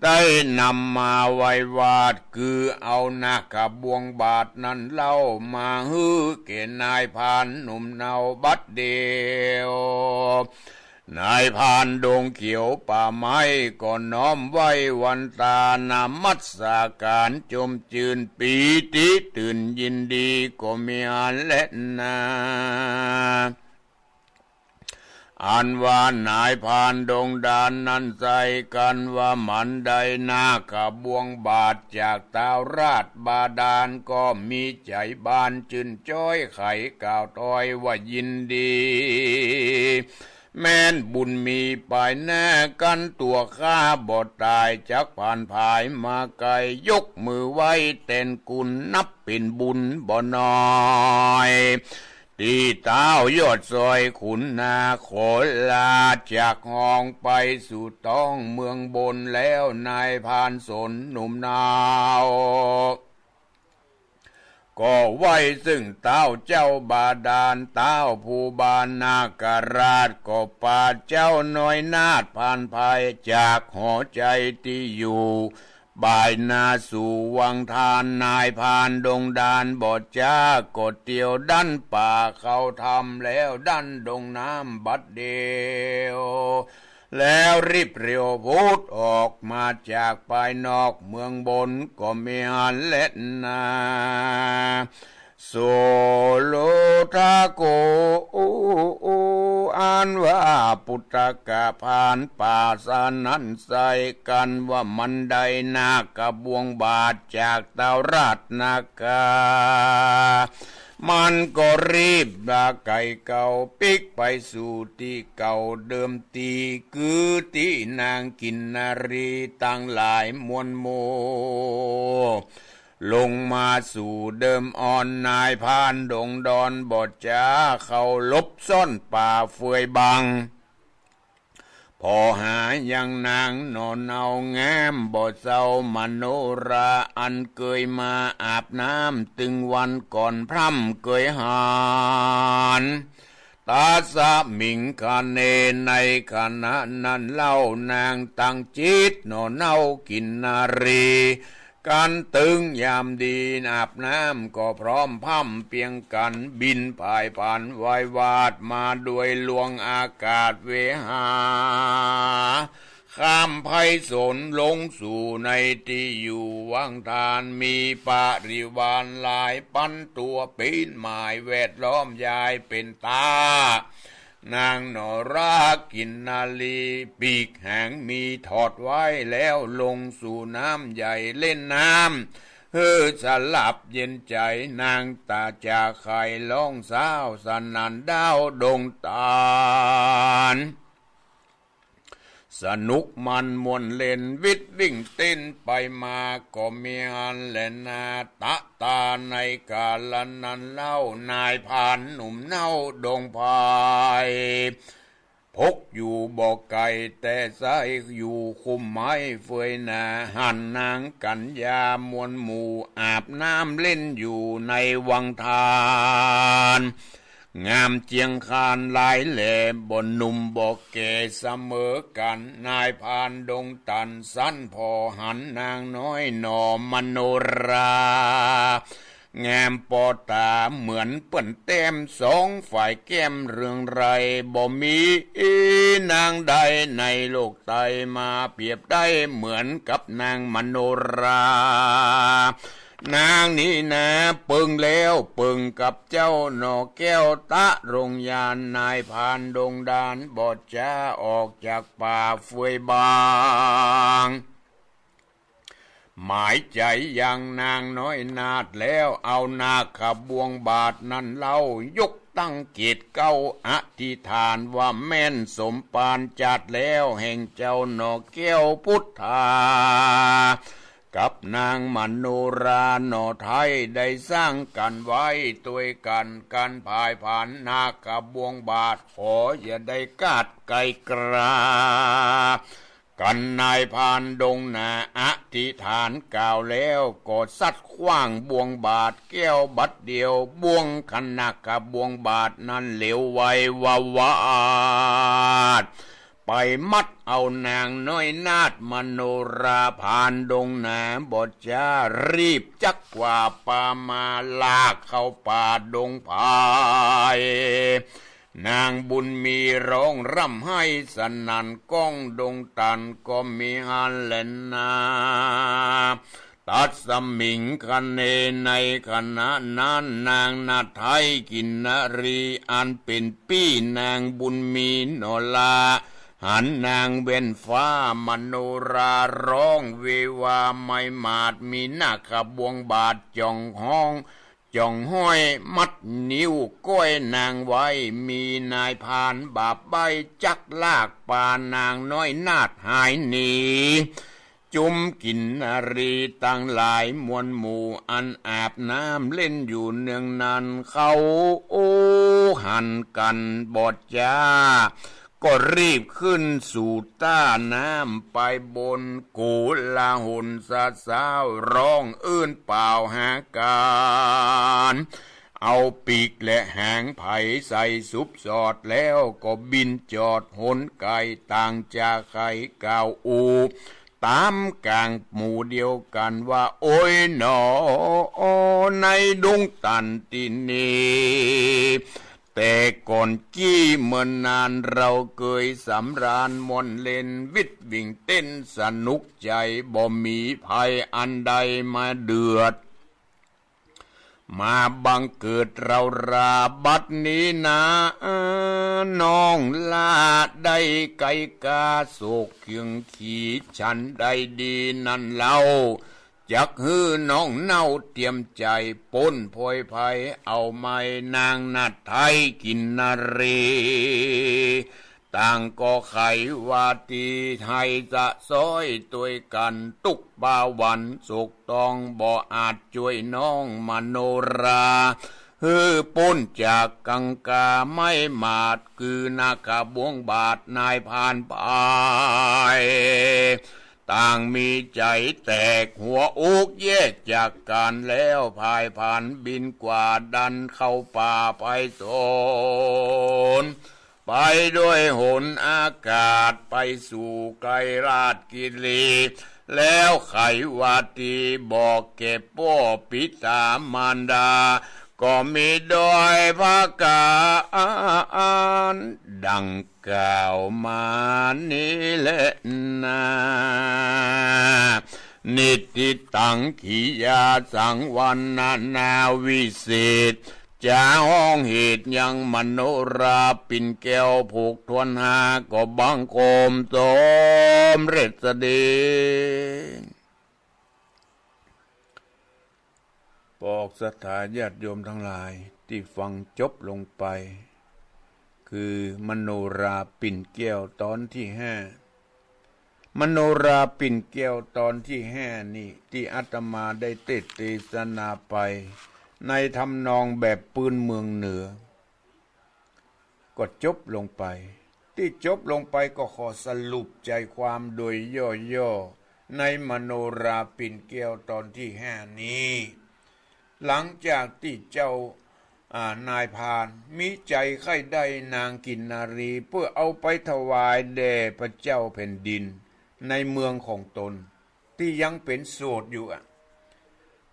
ได้นำมาไว้วาดคือเอานาคาบวงบาทนั้นเล่ามาฮือเกณฑ์นายพานหนุ่มเนาบัดเดียวนายพานดงเขียวป่าไม้ก็น้อมไว้วันตานามัสสาการจมจืนปีติตื่นยินดีก็มีอันและนาอันว่านายพานดงดานนั้นใจกันว่ามันได้นาคาบวงบาทจากตาวราชบาดาลก็มีใจบานจืนจ้อยไขกล่าวต้อยว่ายินดีแม้นบุญมีไปแน่กันตัวข้าบ่ตายจักผ่านภายมาไกลยกมือไว้เต้นกุลนับเป็นบุญบ่น้อยตีเต้ายอดซอยขุนนาขอลาจากห้องไปสู่ต้องเมืองบนแล้วนายพานสนหนุ่มนาวก็ไว้ซึ่งเต้าเจ้าบาดาลเต้าผู้บานนาคราชก็ปาเจ้าน้อยนาฏผ่านภัยจากหัวใจที่อยู่บ่ายนาสู่วังทานนายพานดงดานบอดจ้ากดเตียวดันป่าเขาทำแล้วดันดงน้ำบัดเดียวแล้วรีบเรียวพูดออกมาจากภายนอกเมืองบนก็มีอันเล็ดนาโซโลทาโกอันว่าปุตตะกะพานป่าสานั้นใส่กันว่ามันได้นาคบวงบาทจากเตาราชนาคามันก็รีบดาไก่เก่าปิกไปสู่ที่เก่าเดิมทีคือที่นางกินนารีตั้งหลายมวลโมลงมาสู่เดิมอ่อนนายพานดงดอนบอดจ้าเขาลบซ่อนป่าเฟือยบัง พอหายังนางนอนเอางามบ่เศร้ามโนราอันเคยมาอาบน้ำตึงวันก่อนพร่ำเคยหานตาสะมิงคาเนในขณะนั้นเล่านางตั้งจิตนอนเอากินนารีการตึงยามดีอาบน้ำก็พร้อมพั่มเพียงกันบินผ่ายผ่านวายวาดมาด้วยลวงอากาศเวหาข้ามไพศาลลงสู่ในที่อยู่วังทานมีปริวารหลายพันตัวปีนหมายแวดล้อมยายเป็นตานางนรากินนาลีปีกแหงมีถอดไว้แล้วลงสู่น้ำใหญ่เล่นน้ำสลับเย็นใจนางตาจากไข่ล่องสาวสนันดาวดงตาลสนุกมันมวนเล่นวิทวิ่งเต้นไปมาก็มีอันและนาตะตาในกาลนั้นเล่านายพานหนุ่มเน่าดงพายพกอยู่บ่อไก่แต่ใส่อยู่คุมไม้เฟยนาหันนางกัญญามวลหมู่อาบน้ำเล่นอยู่ในวังทานงามเจียงคานหลายแหล่บนหนุ่มบอกแก่เสมอกันนายพานดงตันสั้นพอหันนางน้อยหนอมโนรางามปอตาเหมือนเปิ้นแต้มสองฝ่ายแก้มเรื่องไรบ่มีนางใดในโลกไตมาเปรียบได้เหมือนกับนางมโนรานางนี้นะปึงแล้วปึงกับเจ้าหนอแก้วตะรงยานนายพานดงดานบอดจ้าออกจากป่าเฟยบางหมายใจยังนางน้อยนาดแล้วเอานาขบวงบาทนั้นเล่ายกตั้งเกตเก้าอธิษฐานว่าแม่นสมปานจัดแล้วแห่งเจ้าหนอแก้วพุทธากับนางมโนราหนอไทยได้สร้างกันไว้ตัวกันการพายผ่านนาขบวงบาทขออย่าได้กาดไกลกรากันนายพานดงนาอธิษฐานกล่าวแล้วก็ซัดขว้างบวงบาทแก้วบัดเดียวบวงขนักกับบวงบาทนั้นเหลวไววาวาดไปมัดเอานางน้อยนาดมโนราพานดงนาบทจารีบจักกว่าป่ามาลากเข้าป่าดงพายนางบุญมีร้องร่ำให้สนั่นก้องดงตันก็มีฮันเลนนาตัดสมิงคันเนในขณะนั้นนางนาไทยกินนรีอันเป็นปี้นางบุญมีโนลาหันนางเว้นฟ้ามโนราร้องเววาไม่มาดมีหน้าขบวงบาทจ่องห้องจ่องห้อยมัดนิ้วก้อยนางไว้มีนายพานบาปใบจักลากปานางน้อยนาดหายหนีจุมกินนารีตั้งหลายมวลหมู่อันอาบน้ำเล่นอยู่เนืองนั้นเขาหันกันบอดจ้าก็รีบขึ้นสู่ต้าน้ำไปบนกูลาหุนสาสาวร้องอื้นเปล่าหาการเอาปีกและหางไผ่ใส่ซุบสอดแล้วก็บินจอดหนไก่ต่างจากไข่กาวอูตามกลางหมู่เดียวกันว่าโอ้ยหนอในดงตันตินีแต่ก่อนกี้เมื่อนานเราเคยสำราญมนเล่นวิทวิ่งเต้นสนุกใจบ่มีภัยอันใดมาเดือดมาบังเกิดเราราบัดนี้นะน้องลาได้ไก่กาโศกเคียงขี่ฉันได้ดีนั่นเล่าจักฮื้อน้องเน่าเตรียมใจป้นพอยไผเอาไม้นางนาไทยกินนารีต่างก็ไขว่าตีไทยจะซ้อยตัวกันตุกบ่าวันสุกตองบ่อาจช่วยน้องมโนรา พ้นจากกังกาไม่มาดคือนาคาบวงบาทนายพานไปต่างมีใจแตกหัวอกแยกจากกันแล้วพายผ่านบินกว่าดันเข้าป่าไปโซนไปด้วยหนอากาศไปสู่ไกลราชกิรีแล้วไขวาตีบอกเก็บป้อปิตามารดาก็มีดอยพระกาดังกล่าวมานี้แหละนะนิติตังขียาสังวันนาวิเศษจะห้องเหตุยังมโนราปิ่นแก้วผูกทวนหาก็บังคมสมเร็จเดชบอกสถาญาติโยมทั้งหลายที่ฟังจบลงไปคือมโนราปิ่นแก้วตอนที่5มโนราปิ่นแก้วตอนที่5นี่ที่อาตมาได้เทศนาไปในทำนองแบบปืนเมืองเหนือก็จบลงไปที่จบลงไปก็ขอสรุปใจความโดยย่อๆในมโนราปิ่นแก้วตอนที่5นี้หลังจากที่เจ้านายพานมีใจใคร่ได้นางกินนารีเพื่อเอาไปถวายแด่พระเจ้าแผ่นดินในเมืองของตนที่ยังเป็นโสดอยู่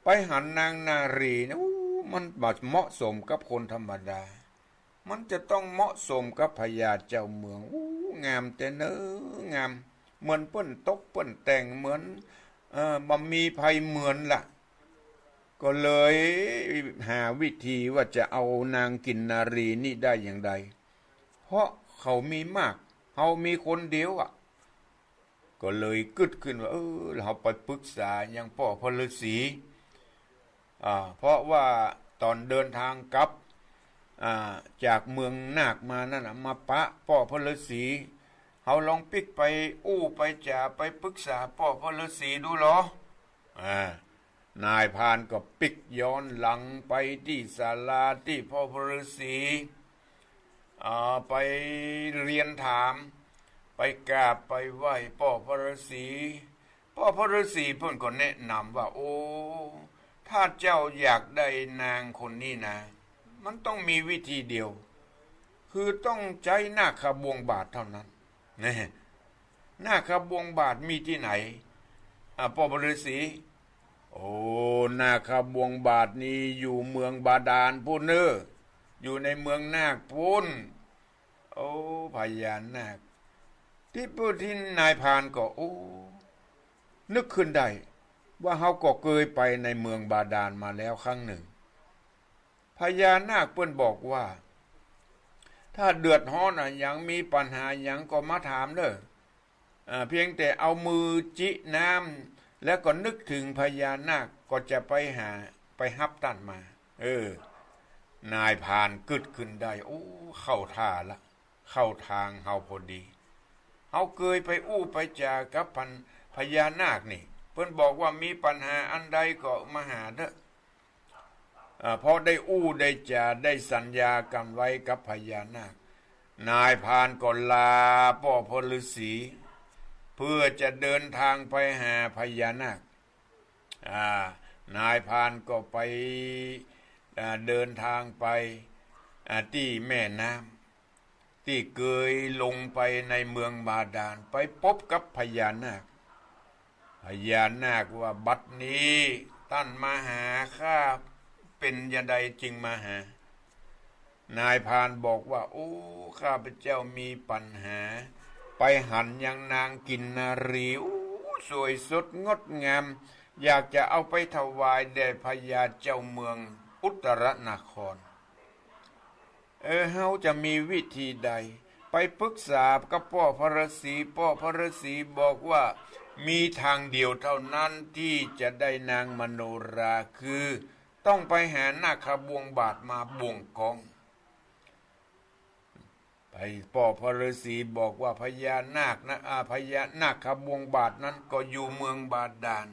ไปหันนางนารีนะมันเหมาะสมกับคนธรรมดามันจะต้องเหมาะสมกับพญาเจ้าเมืองงามแต่เนื้องามเหมือนเปิ้นตกเปิ้นแต่งเหมือนบ่มีภัยเหมือนล่ะก็เลยหาวิธีว่าจะเอานางกินนารีนี่ได้อย่างไรเพราะเขามีมากเขามีคนเดียวก็เลยกึดขึ้นว่าเราไปปรึกษาอย่างพ่อพฤาษีเพราะว่าตอนเดินทางกลับจากเมืองนาคมานั่นมาปะพ่อพฤาษีเขาลองปิกไปไปจ่าไปปรึกษาพ่อพฤาษีดูเหรอนายพานก็ปิกย้อนหลังไปที่ศาลาที่พ่อพฤาษีไปเรียนถามไปกราบไปไหว้พ่อพฤาษีพ่อพฤาษีเพิ่นก็แนะนำว่าถ้าเจ้าอยากได้นางคนนี้นะมันต้องมีวิธีเดียวคือต้องใช้นาคบวงบาทเท่านั้นนี่นาคบวงบาทมีที่ไหนพ่อพฤาษีนาคบวงบาทนี้อยู่เมืองบาดาลพูนเนออยู่ในเมืองนาคพูนพญานาคที่พูดที่นายพานก็นึกขึ้นได้ว่าเขาก็เคยไปในเมืองบาดาลมาแล้วครั้งหนึ่งพญานาคเพิ่นบอกว่าถ้าเดือดร้อนยังมีปัญหายังก็มาถามเด้อเพียงแต่เอามือจิน้ำแล้วก็นึกถึงพญานาคก็จะไปฮับท่านมานายพานกึดขึ้นได้เข้าท่าละเข้าทางเฮาพอดีเฮาเคยไปไปจากับพญานาคนี่เพิ่นบอกว่ามีปัญหาอันใดก็มาหาเด้อพอได้ได้จาได้สัญญากันไว้กับพญานาคนายพานก็ลาพ่อพฤาษีเพื่อจะเดินทางไปหาพญานาคนายพานก็ไปเดินทางไปที่แม่น้ำที่เคยลงไปในเมืองบาดาลไปพบกับพญานาคพญานาคว่าบัดนี้ท่านมาหาข้าเป็นยใดจึงมาหานายพานบอกว่าข้าพเจ้ามีปัญหาไปหันยังนางกินนารีสวยสดงดงามอยากจะเอาไปถวายแด่พญาเจ้าเมืองอุตรนครเฮาจะมีวิธีใดไปปรึกษากับพ่อพฤาษีบอกว่ามีทางเดียวเท่านั้นที่จะได้นางมโนราคือต้องไปหานาคบวงบาทมาบ่งกองไปพ่อพฤาษีบอกว่าพญานาคพญานาคบวงบาทนั้นก็อยู่เมืองบาดาล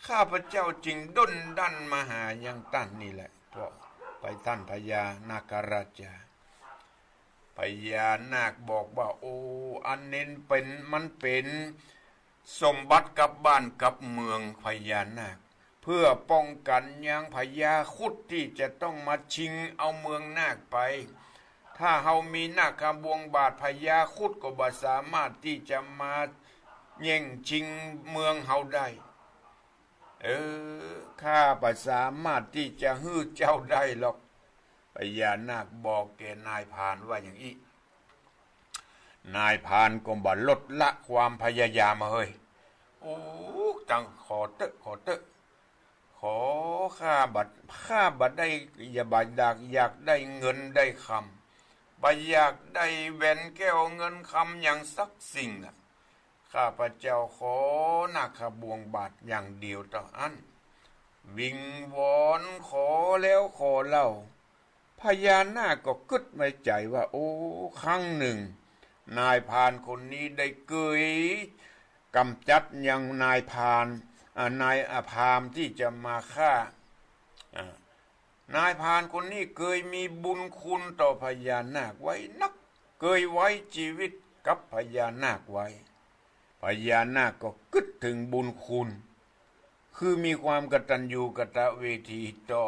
ข้าพเจ้าจึงด้นดันมาหายังตั้นนี่แหละเพราะ ไปท่านพญานาคราชาพญานาคบอกว่าโอ้อันเน้นมันเป็นสมบัติกับบ้านกับเมืองพญานาคเพื่อป้องกันยังพญาครุฑที่จะต้องมาชิงเอาเมืองนาคไปถ้าเฮามีนาคบวงบาทพญาครุฑก็บ่สามารถที่จะมาแย่งชิงเมืองเฮาได้ข้าบ่สามารถที่จะฮื้อเจ้าได้หรอกพญานาคบอกแกนายพรานว่าอย่างนี้นายพรานก็บ่ลดละความพยายามเฮ้ยโอ้จังขอเตอะขอข้าบัดได้อย่าบัดอยากได้เงินได้คำบ่อยากได้แหวนแก้วเงินคำอย่างสักสิ่งน่ะข้าพเจ้าขอนาคบวงบาทอย่างเดียวเท่านั้นวิงวอนขอแล้วขอเล่าพญานาคก็กึดในใจว่าโอ้ครั้งหนึ่งนายพรานคนนี้ได้เกยกำจัดยังนายพรานนายอภามที่จะมาฆ่านายพรานคนนี้เคยมีบุญคุณต่อพญานาคไว้นักเคยไว้ชีวิตกับพญานาคไว้พญานาคก็กึดถึงบุญคุณคือมีความกตัญญูกตเวทีต่อ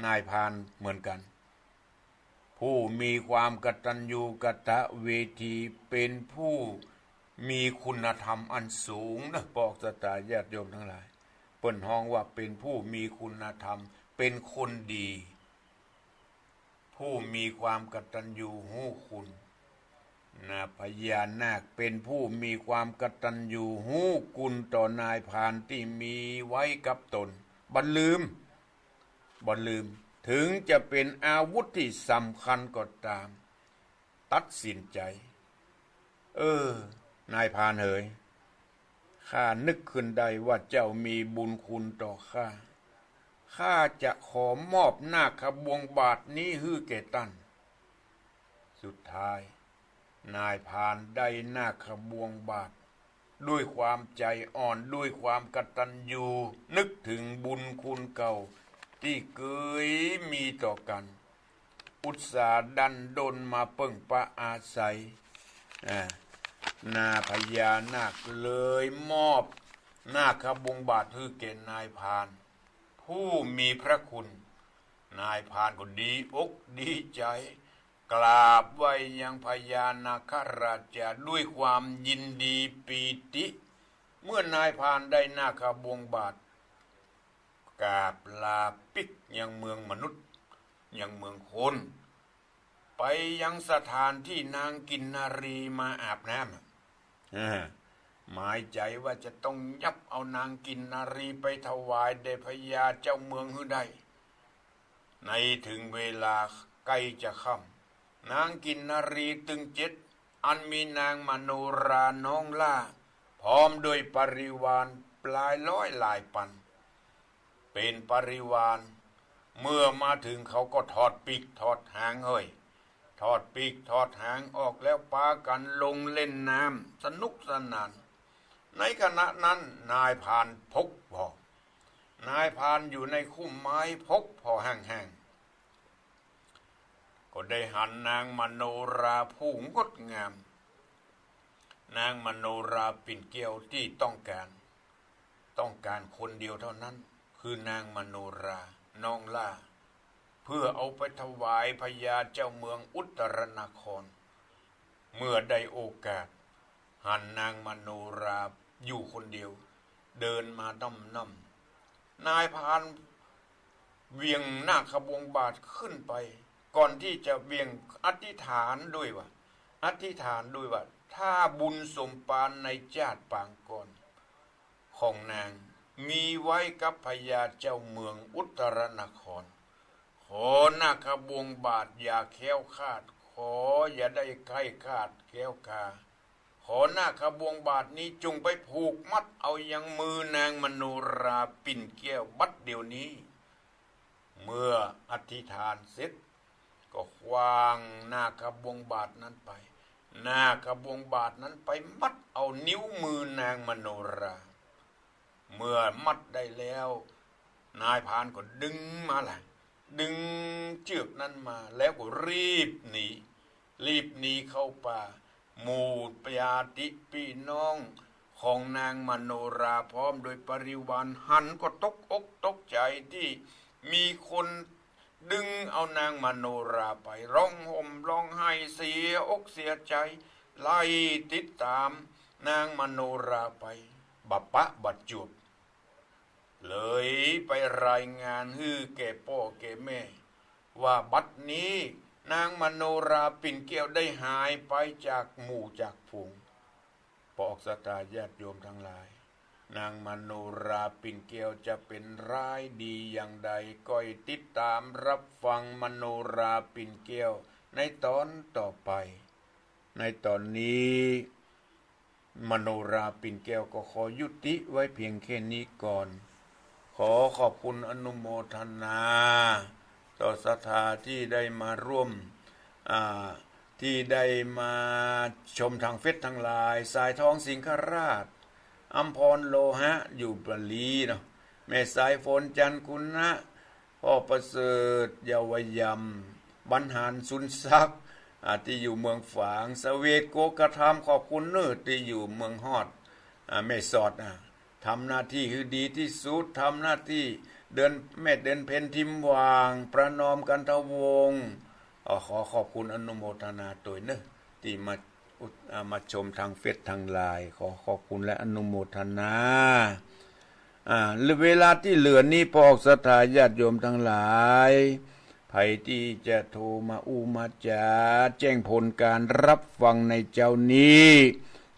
นายพรานเหมือนกันผู้มีความกตัญญูกตเวทีเป็นผู้มีคุณธรรมอันสูงนะบอกสตาญาติโยมทั้งหลายเปิ้นฮ้องว่าเป็นผู้มีคุณธรรมเป็นคนดีผู้มีความกตัญญูฮู้คุณนะพญานาคเป็นผู้มีความกตัญญูฮู้คุณต่อนายพรานที่มีไว้กับตนบ่ลืมถึงจะเป็นอาวุธที่สำคัญก็ตามตัดสินใจนายพรานเอ๋ยข้านึกขึ้นได้ว่าเจ้ามีบุญคุณต่อข้าจะขอมอบนาคบวงบาทนี้ให้แก่ท่านสุดท้ายนายพรานได้นาคบวงบาทด้วยความใจอ่อนด้วยความกตัญญูนึกถึงบุญคุณเก่าที่เคยมีต่อกันอุตสาห์ดันดนมาเพิ่งปะอาศัยนาพญานาคเลยมอบนาคบวงบาทให้แก่นายพรานผู้มีพระคุณนายพรานก็ดีอกดีใจกราบไหว้ยังพญานาคราชด้วยความยินดีปีติเมื่อนายพรานได้นาคบวงบาทกราบลาปิกยังเมืองมนุษย์ยังเมืองคนไปยังสถานที่นางกินนารีมาอาบน้ำหมายใจว่าจะต้องยับเอานางกินนารีไปถวายแด่พญาเจ้าเมืองให้ได้ในถึงเวลาใกล้จะค่ำนางกินนารีตึงเจ็ดอันมีนางมโนราน้องล่าพร้อมด้วยปริวารปลายร้อยหลายพันเป็นปริวารเมื่อมาถึงเขาก็ถอดปีกถอดหางถอดปีกถอดหางออกแล้วพากันลงเล่นน้ำสนุกสนานในขณะนั้นนายพรานพกพอนายพรานอยู่ในคุ้มไม้พกพอแห้งๆก็ได้หันนางมโนราผู้งดงามนางมโนราปิ่นเกลียวที่ต้องการคนเดียวเท่านั้นคือนางมโนราน้องล่าเพื่อเอาไปถวายพญาเจ้าเมืองอุตรนครเมื่อได้โอกาสหันนางมโนราอยู่คนเดียวเดินมาน้ำนายพรานเวียงนาคบวงบาทขึ้นไปก่อนที่จะเวียงอธิษฐานด้วยว่าถ้าบุญสมปานในชาติปางก่อนของนางมีไว้กับพญาเจ้าเมืองอุตรนครขอนาคบวงบาทอย่าแค้วคาดขออย่าได้ไข้คาดแค้วคาขอนาคบวงบาทนี้จงไปผูกมัดเอายังมือนางมโนราปิ่นแก้วบัดเดี๋ยวนี้เมื่ออธิษฐานเสร็จก็วางนาคบวงบาทนั้นไปนาคบวงบาทนั้นไปมัดเอานิ้วมือนางมโนราเมื่อมัดได้แล้วนายพรานก็ดึงมา ดึงเชือกนั้นมาแล้วก็รีบหนีเข้าป่าหมู่ญาติพี่น้องของนางมโนราพร้อมโดยปริวารหันก็ตกอกตกใจที่มีคนดึงเอานางมโนราไปร้องห่มร้องไห้เสียอกเสียใจไล่ติดตามนางมโนราไปบัดจวบเลยไปรายงานฮื้อแก่พ่อแก่แม่ว่าบัดนี้นางมโนราปิ่นเกลี้ยวได้หายไปจากหมู่จากฝูงพอออกศรัทธาญาติโยมทั้งหลายนางมโนราปิ่นเกลี้ยวจะเป็นร้ายดีอย่างใดก็ติดตามรับฟังมโนราปิ่นเกลี้ยวในตอนต่อไปในตอนนี้มโนราปิ่นแก้วก็ขอยุติไว้เพียงแค่นี้ก่อนขอขอบคุณอนุโมทนาต่อศรัทธาที่ได้มาร่วมที่ได้มาชมทางเฟซทางไลน์สายทองสิงคราชอัมพรโลหะอยู่ปลีเนาะแม่สายฝนจันคุณนะพ่อประเสริฐเยาวยำบรรหารสุนทรัพย์ที่อยู่เมืองฝางสเวตโกกระทำขอบคุณเนิร์ที่อยู่เมืองฮอดแม่สอดทำหน้าที่คือดีที่สุดทำหน้าที่เดินเพ็ญทิมวางประนอมกันทวงศ์ขอขอบคุณอนุโมทนาตัวเนอะที่มาชมทางเฟซทางไลน์ขอขอบคุณและอนุโมทนาเวลาที่เหลือนี้พอออกศรัทธาญาติโยมทั้งหลายใครที่จะโทรมามาจาแจ้งผลการรับฟังในเจ้านี้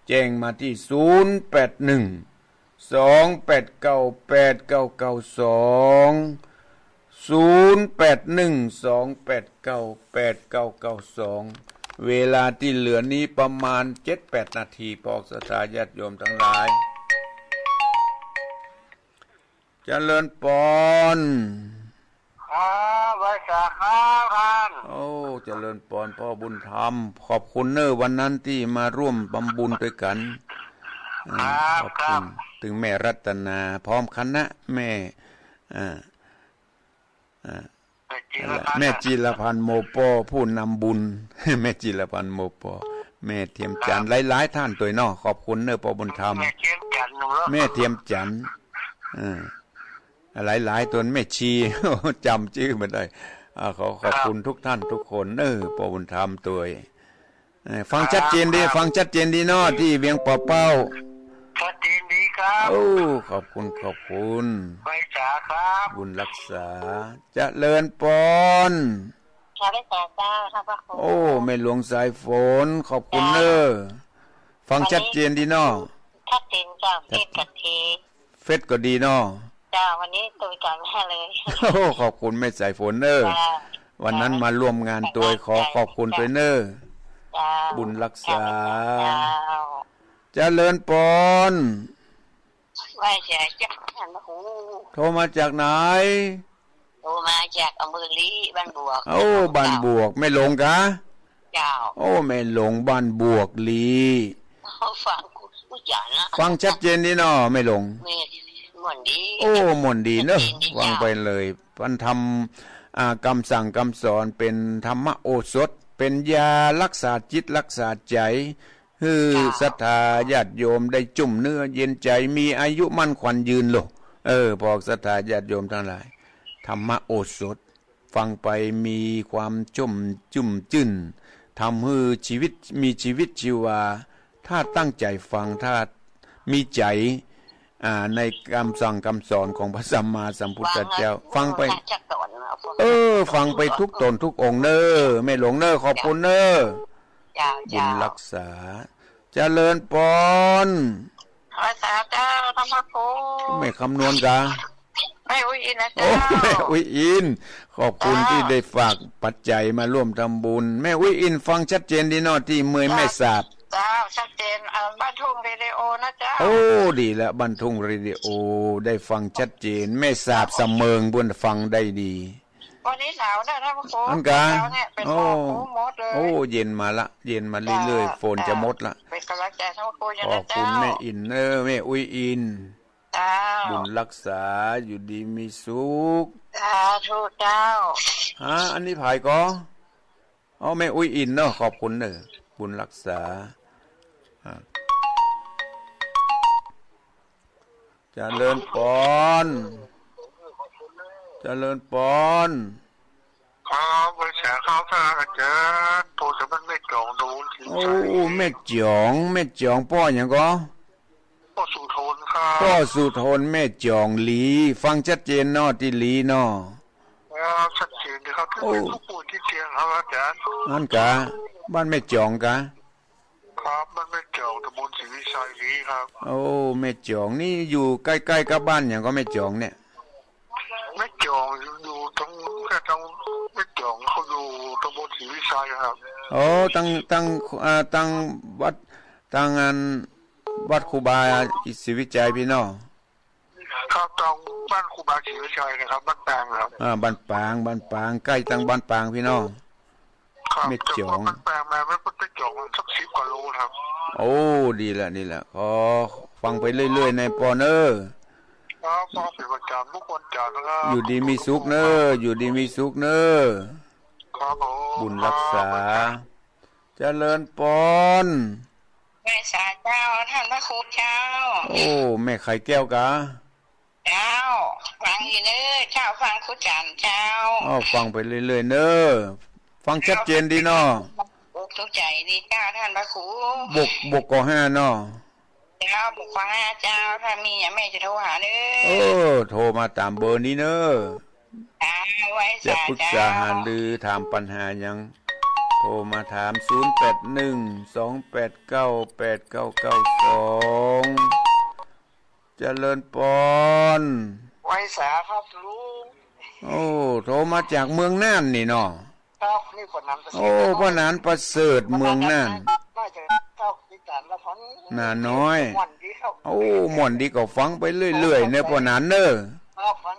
แจ้งมาที่0812898992 เวลาที่เหลือนี้ประมาณ 7-8 นาทีพอศรัทธาญาติโยมทั้งหลายเจริญพรไว้สาครับท่านเจริญพรพ่อบุญธรรมขอบคุณเนอะวันนั้นที่มาร่วมบำบุญด้วยกันขอบคุณถึงแม่รัตนาพร้อมคณะแม่แม่จิรพันธ์โมปอผู้นำบุญแม่จิรพันธ์โมปอแม่เทียมจันทร์หลายๆท่านตัวนอขอบคุณเนอะพ่อบุญธรรมแม่เทียมจันทร์หลายๆตัวแม่ชีจำชื่อไม่ได้ขอบคุณทุกท่านทุกคนพ่อบุญธรรมตัวฟังชัดเจนดีเนาะที่เวียงป่าเป้าชัดเจนดีครับขอบคุณไว้สาครับบุญรักษาเจริญพรชาได้แต่เจ้าท่านพระครูไม่หลวงสายฝนขอบคุณฟังชัดเจนดีเนาะชัดเจนจ้าเฟซกับทีเฟซก็ดีเนาะจ้าวันนี้ตัวกันแม่เลยขอบคุณแม่สายฝนวันนั้นมาร่วมงานตัวขอบคุณตัวบุญรักษาเจริญพรไว้จากท่านพระครูโทรมาจากไหนโทรมาจากอำเภอลีบ้านบวกบ้านบวกไม่หลงกะเจ้าไม่หลงบ้านบวกลีฟังกูจ๋านะฟังชัดเจนดีเนาะไม่หลงม่วนดีม่วนดีเนอะวางไปเลยพันธรรมคำสั่งคำสอนเป็นธรรมโอสถเป็นยารักษาจิตรักษาใจคือศรัทธาญาติโยมได้จุ่มเนื้อเย็นใจมีอายุมั่นขวัญยืนโลพอศรัทธาญาติโยมทั้งหลายธรรมโอสถฟังไปมีความจุ่มจื่นทำให้ชีวิตมีชีวิตชีวาถ้าตั้งใจฟังถ้ามีใจในคำสั่งคำสอนของพระสัมมาสัมพุทธเจ้าฟังไปฟังไปทุกตนทุกองค์ไม่หลงขอบคุณบุญรักษาเจริญพรรักษาเจ้าธรรมโคไม่คำนวณกะไม่อุ้ยอินนะเจ้าแม่อุ้ยอินขอบคุณที่ได้ฝากปัจจัยมาร่วมทำบุญแม่อุ้ยอินฟังชัดเจนดีเนาะที่เมื่อยแม่สาบเจ้าชัดเจนบ้านทุ่งเรดิโอนะเจ้าดีแล้วบ้านทุ่งเรดิโอได้ฟังชัดเจนแม่สาบเสมิงบุญฟังได้ดีวันนี้หนาวนะท่านผู้ชมเนี่ยเป็นหมดเลยเย็นมาเรื่อยๆฝนจะหมดละเป็นกำลังใจท่านผู้ชมขอบคุณแม่อินแม่อุ้ยอินจ้ จ้าบุญรักษาอยู่ดีมีสุขสาธุเจ้าอันนี้ภายก็แม่อุ้ยอินเนาะขอบคุณเนอะบุญรักษาเจริญปอนครับบริษัทข้าวท่าอาจารย์โทรจะมันไม่จองดูทีโอ้แม่จองป้ออย่างก็พ่อสุทนครับพ่อสุทนแม่จองหลีฟังชัดเจนเนาะที่หลีเนาะชัดเจนนะครับที่เป็นผู้ป่วยที่เตียงครับอาจารย์นั่นกะบ้านแม่จองกะครับมันไม่จองตำบลศรีวิชัยนี้ครับโอ้แม่จองนี่อยู่ใกล้ๆกับบ้านอย่างก็แม่จองเนี่ยไม่จองอยู่ตรงแค่ตรงไม่จองเขาอยู่ตำบลศรีวิชัยครับโอ้ตั้งวัดตั้งงานวัดครูบาศรีวิจัยพี่น้องครับตรงบ้านครูบาศรีวิชัยนะครับบ้านปางครับบ้านปางใกล้ตั้งบ้านปางพี่น้องไม่จองบ้านปางมาไม่พ้นไปจองสัก10 กว่าโลครับโอ้ดีละขอฟังไปเรื่อยๆในปอเนอร์ครับฟังเป็นประจำทุกวันจันทร์นะครับอยู่ดีมีสุขเนอครับบุญรักษาเจริญปอนแม่สาเจ้าท่านพระครูเจ้าโอ้แม่ไข่แก้วกะเจ้าฟังอยู่เนอเจ้าฟังครูจันเจ้าฟังไปเรื่อยๆเนอฟังชัดเจนดีเนาะบุกทุกใจดีเจ้าท่านพระครูบุกก็5เนาะเจ้าบุกก็5เจ้าถ้ามีแม่จะโทรหาเนอโทรมาตามเบอร์นี้เนอจะปรึกษาหารือถามปัญหายังโทรมาถาม0812898992เจริญปอนไว้สาครับลุงโทรมาจากเมืองน่านนี่เนาะครับนี่พ่อนันประเสริฐพ่อนันประเสริฐเมืองน่านน่าน้อยม่วนดีก็ฟังไปเรื่อยๆเนอะพ่อนันเนอะฟัง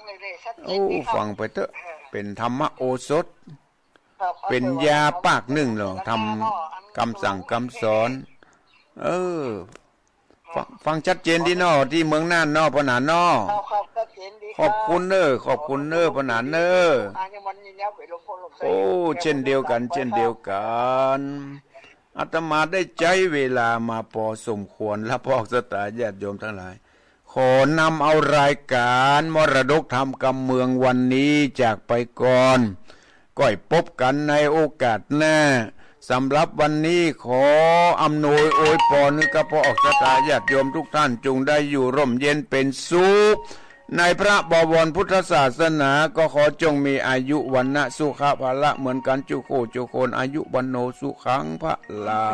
ไปเถอะเป็นธรรมโอสถเป็นยาปากหนึ่งเหรอทำคำสั่งคำสอนฟังชัดเจนดีเนาะที่เมืองน่านเนาะพ่อนันเนาะขอบคุณเนอะพ่อนันเนอะเช่นเดียวกันอาตมาได้ใจเวลามาพอสมควรและพอกสตาญาติโยมทั้งหลายขอนำเอารายการมรดกธรรมกำเมืองวันนี้จากไปก่อนก้อยพบกันในโอกาสหน้าสำหรับวันนี้ขออำนวยอวยพรให้กับพอออกสตาญาติโยมทุกท่านจงได้อยู่ร่มเย็นเป็นสุขในพระบวรพุทธศาสนาก็ขอจงมีอายุวันนะสุขภาละเหมือนกันจุโคอายุวันโนสุขังพระลา